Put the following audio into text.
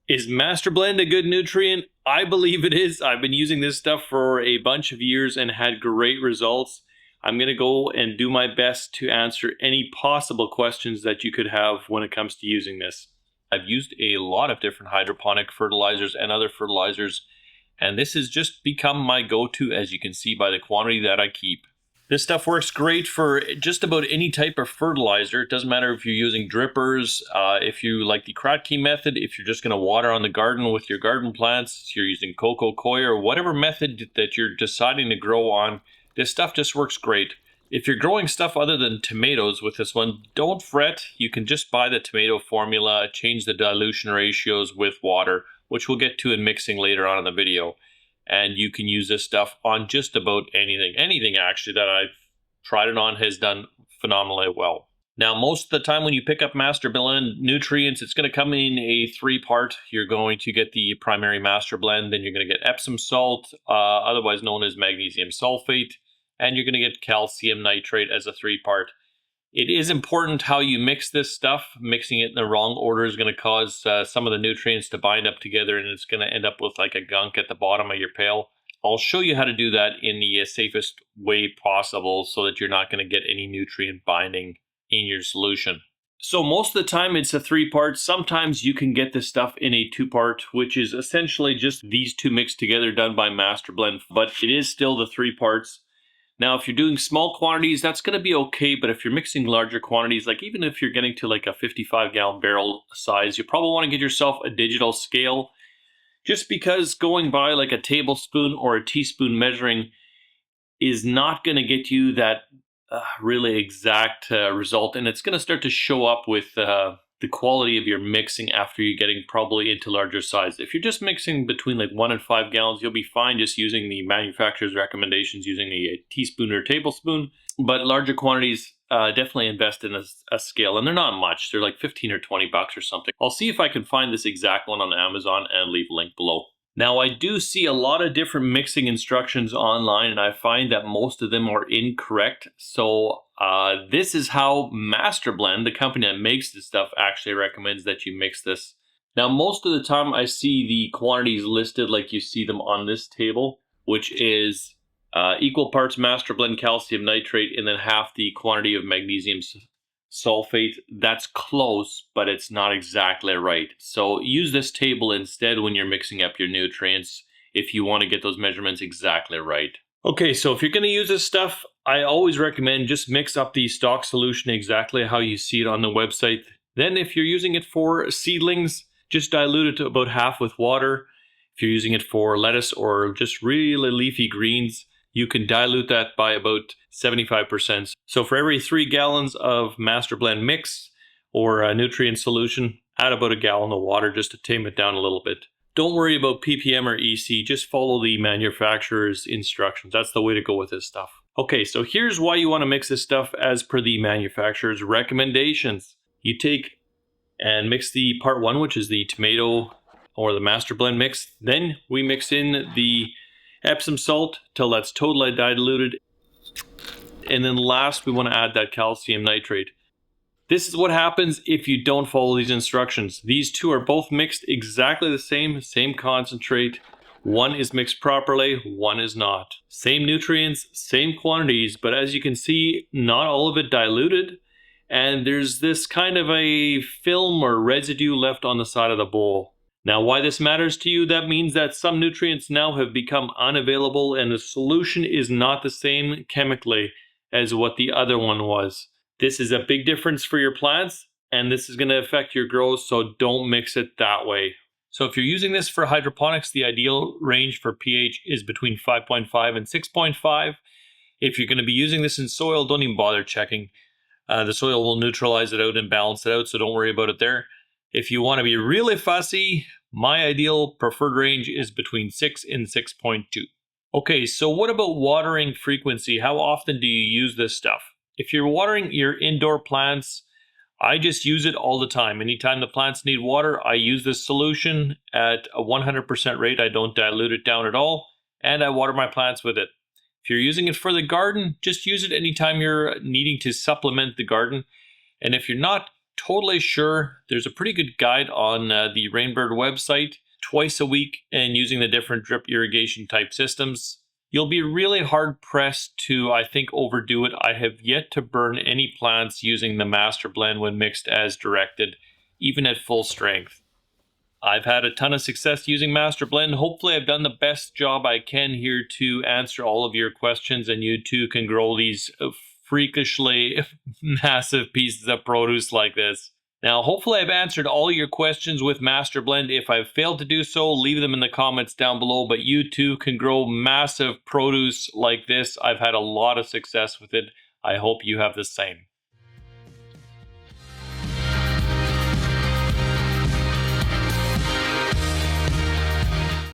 Is Masterblend a good nutrient? I believe it is. I've been using this stuff for a bunch of years and had great results. I'm going to go and do my best to answer any possible questions that you could have when it comes to using this. I've used a lot of different hydroponic fertilizers and other fertilizers, and this has just become my go-to, as you can see by the quantity that I keep. This stuff works great for just about any type of fertilizer. It doesn't matter if you're using drippers, if you like the Kratky method, if you're just going to water on the garden with your garden plants, if you're using coco coir, or whatever method that you're deciding to grow on, this stuff just works great. If you're growing stuff other than tomatoes with this one, don't fret. You can just buy the tomato formula, change the dilution ratios with water, which we'll get to in mixing later on in the video. And you can use this stuff on just about anything. Anything actually that I've tried it on has done phenomenally well. Now, most of the time when you pick up Masterblend nutrients, it's going to come in a 3-part. You're going to get the primary Masterblend, then you're going to get Epsom salt, otherwise known as magnesium sulfate, and you're going to get calcium nitrate as a 3-part. It is important how you mix this stuff. Mixing it in the wrong order is going to cause some of the nutrients to bind up together, and it's going to end up with like a gunk at the bottom of your pail. I'll show you how to do that in the safest way possible so that you're not going to get any nutrient binding in your solution. So most of the time it's a 3-part. Sometimes you can get this stuff in a 2-part, which is essentially just these two mixed together done by Masterblend, but it is still the 3 parts. Now, if you're doing small quantities, that's going to be okay, but if you're mixing larger quantities, like even if you're getting to like a 55-gallon barrel size, you probably want to get yourself a digital scale, just because going by like a tablespoon or a teaspoon measuring is not going to get you that really exact result, and it's going to start to show up with the quality of your mixing after you're getting probably into larger size. If you're just mixing between like 1 and 5 gallons, you'll be fine just using the manufacturer's recommendations using a teaspoon or tablespoon. But larger quantities, definitely invest in a scale, and they're not much. They're like 15 or 20 bucks or something. I'll see if I can find this exact one on Amazon and leave a link below. Now, I do see a lot of different mixing instructions online, and I find that most of them are incorrect. So this is how Masterblend, the company that makes this stuff, actually recommends that you mix this. Now, most of the time I see the quantities listed like you see them on this table, which is equal parts Masterblend calcium nitrate and then half the quantity of magnesium sulfate. That's close, but it's not exactly right. So use this table instead when you're mixing up your nutrients if you want to get those measurements exactly right. Okay, so if you're going to use this stuff, I always recommend just mix up the stock solution exactly how you see it on the website. Then if you're using it for seedlings, just dilute it to about half with water. If you're using it for lettuce or just really leafy greens, you can dilute that by about 75%. So for every 3 gallons of Masterblend mix or a nutrient solution, add about a gallon of water just to tame it down a little bit. Don't worry about ppm or EC, just follow the manufacturer's instructions. That's the way to go with this stuff. Okay, so here's why you want to mix this stuff as per the manufacturer's recommendations. You take and mix the part 1, which is the tomato or the Masterblend mix. Then we mix in the Epsom salt till that's totally diluted. And then last, we want to add that calcium nitrate. This is what happens if you don't follow these instructions. These two are both mixed exactly the same concentrate. One is mixed properly, one is not. Same nutrients, same quantities, but as you can see, not all of it diluted. And there's this kind of a film or residue left on the side of the bowl. Now, why this matters to you, that means that some nutrients now have become unavailable and the solution is not the same chemically as what the other one was. This is a big difference for your plants, and this is going to affect your growth, so don't mix it that way. So if you're using this for hydroponics, the ideal range for pH is between 5.5 and 6.5. If you're going to be using this in soil, don't even bother checking. The soil will neutralize it out and balance it out, so don't worry about it there. If you want to be really fussy, my ideal preferred range is between 6 and 6.2. Okay, so what about watering frequency? How often do you use this stuff? If you're watering your indoor plants, I just use it all the time. Anytime the plants need water, I use this solution at a 100% rate. I don't dilute it down at all, and I water my plants with it. If you're using it for the garden, just use it anytime you're needing to supplement the garden. And if you're not totally sure, there's a pretty good guide on the Rainbird website, twice a week, and using the different drip irrigation type systems. You'll be really hard pressed to, I think, overdo it. I have yet to burn any plants using the Masterblend when mixed as directed, even at full strength. I've had a ton of success using Masterblend. Hopefully I've done the best job I can here to answer all of your questions, and you too can grow these freakishly massive pieces of produce like this. Now, hopefully I've answered all your questions with Masterblend. If I've failed to do so, leave them in the comments down below, but you too can grow massive produce like this. I've had a lot of success with it. I hope you have the same.